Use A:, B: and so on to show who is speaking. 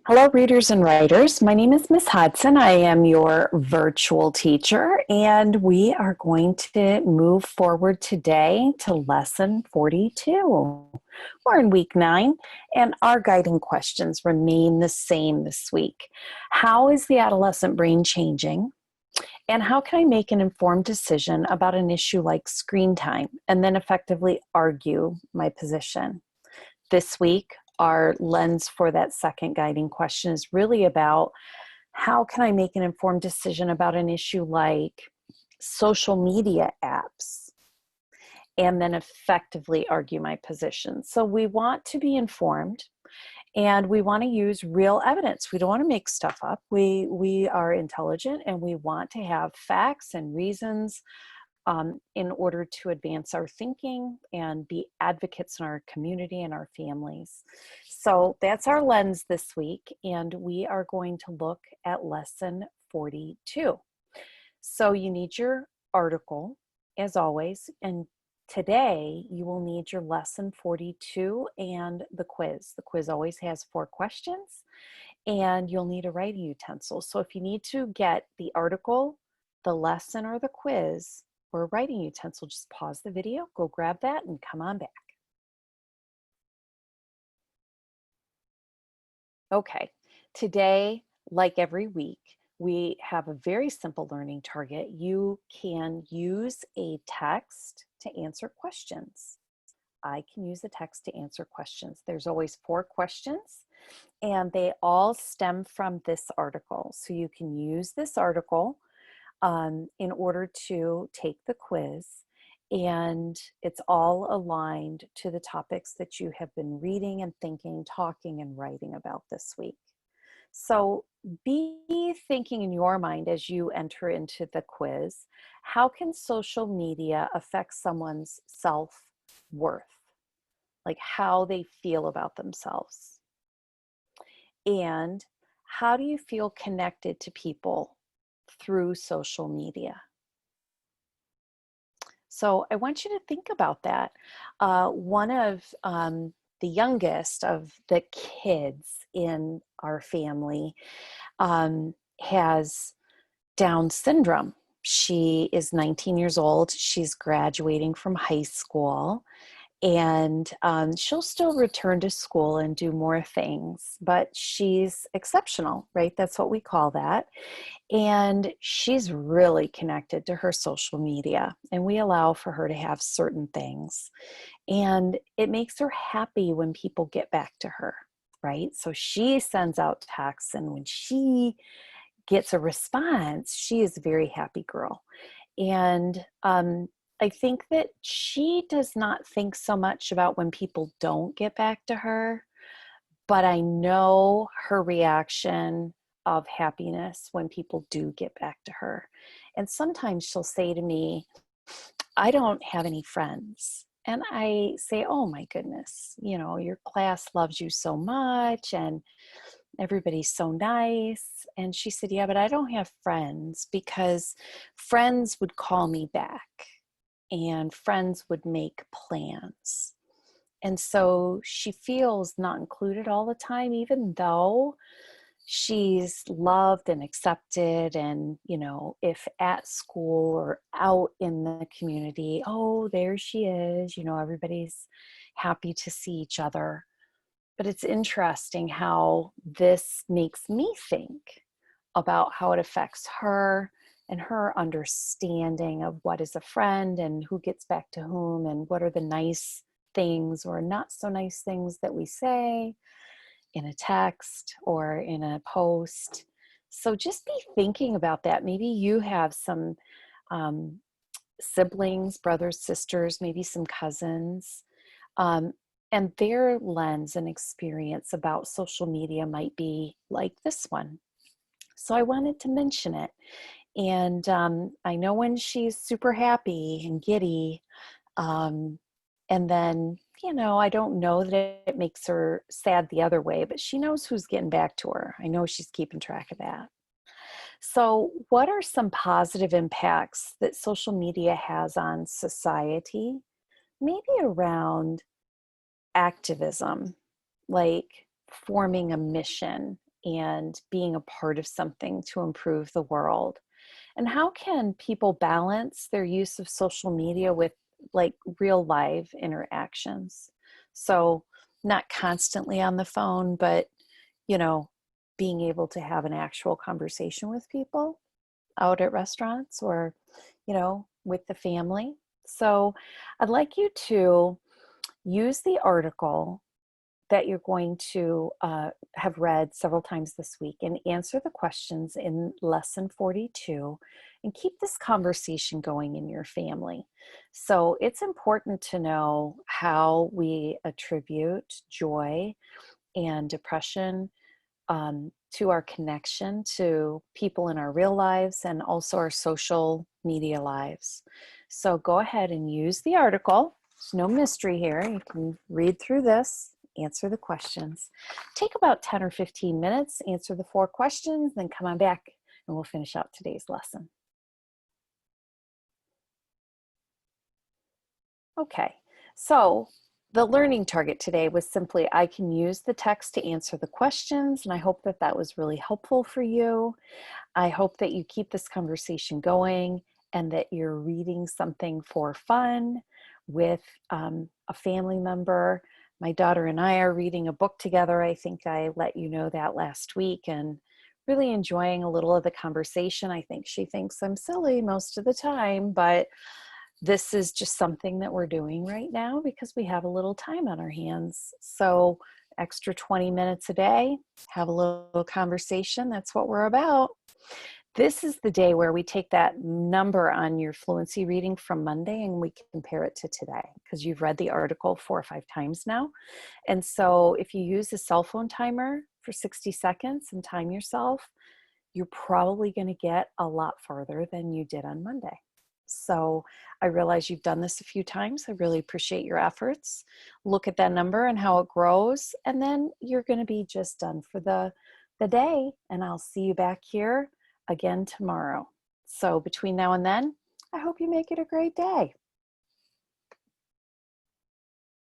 A: Hello, readers and writers. My name is Miss Hudson. I am your virtual teacher, and we are going to move forward today to lesson 42. We're in week 9, and our guiding questions remain the same this week. How is the adolescent brain changing? And how can I make an informed decision about an issue like screen time and then effectively argue my position? This week, our lens for that second guiding question is really about how can I make an informed decision about an issue like social media apps and then effectively argue my position. So we want to be informed and we want to use real evidence. We don't want to make stuff up. We are intelligent and we want to have facts and reasons in order to advance our thinking and be advocates in our community and our families. So that's our lens this week, and we are going to look at lesson 42. So you need your article, as always, and today you will need your lesson 42 and the quiz. The quiz always has 4 questions, and you'll need a writing utensil. So if you need to get the article, the lesson, or the quiz, or a writing utensil, just pause the video, go grab that, and come on back. Okay, today, like every week, we have a very simple learning target. You can use a text to answer questions. I can use a text to answer questions. There's always 4 questions, and they all stem from this article. So you can use this article in order to take the quiz, and it's all aligned to the topics that you have been reading and thinking, talking, and writing about this week. So be thinking in your mind as you enter into the quiz, how can social media affect someone's self-worth? Like how they feel about themselves. And how do you feel connected to people through social media? So I want you to think about that. One of the youngest of the kids in our family has Down syndrome. She is 19 years old. She's graduating from high school. And she'll still return to school and do more things, but she's exceptional, right? That's what we call that. And she's really connected to her social media, and we allow for her to have certain things. And it makes her happy when people get back to her, right? So she sends out texts, and when she gets a response, she is a very happy girl. And I think that she does not think so much about when people don't get back to her, but I know her reaction of happiness when people do get back to her. And sometimes she'll say to me, I don't have any friends. And I say, oh my goodness, you know, your class loves you so much and everybody's so nice. And she said, yeah, but I don't have friends because friends would call me back and friends would make plans. And so she feels not included all the time, even though she's loved and accepted. And, you know, if at school or out in the community, oh, there she is, you know, everybody's happy to see each other. But it's interesting how this makes me think about how it affects her and her understanding of what is a friend and who gets back to whom and what are the nice things or not so nice things that we say in a text or in a post. So just be thinking about that. Maybe you have some siblings, brothers, sisters, maybe some cousins, and their lens and experience about social media might be like this one. So I wanted to mention it. And I know when she's super happy and giddy, and then, you know, I don't know that it makes her sad the other way, but she knows who's getting back to her. I know she's keeping track of that. So what are some positive impacts that social media has on society? Maybe around activism, like forming a mission and being a part of something to improve the world? And how can people balance their use of social media with like real live interactions? So, not constantly on the phone, but, you know, being able to have an actual conversation with people out at restaurants or, with the family. So, I'd like you to use the article that you're going to have read several times this week and answer the questions in lesson 42 and keep this conversation going in your family. So it's important to know how we attribute joy and depression to our connection to people in our real lives and also our social media lives. So go ahead and use the article. There's no mystery here. You can read through this, answer the questions. Take about 10 or 15 minutes, answer the 4 questions, then come on back and we'll finish out today's lesson. Okay, so the learning target today was simply I can use the text to answer the questions, and I hope that that was really helpful for you. I hope that you keep this conversation going and that you're reading something for fun with a family member. My daughter and I are reading a book together. I think I let you know that last week, and really enjoying a little of the conversation. I think she thinks I'm silly most of the time, but this is just something that we're doing right now because we have a little time on our hands. So extra 20 minutes a day, have a little conversation. That's what we're about. This is the day where we take that number on your fluency reading from Monday and we compare it to today because you've read the article 4 or 5 times now. And so if you use a cell phone timer for 60 seconds and time yourself, you're probably going to get a lot farther than you did on Monday. So I realize you've done this a few times. I really appreciate your efforts. Look at that number and how it grows, and then you're going to be just done for the day, and I'll see you back here again tomorrow. So between now and then, I hope you make it a great day.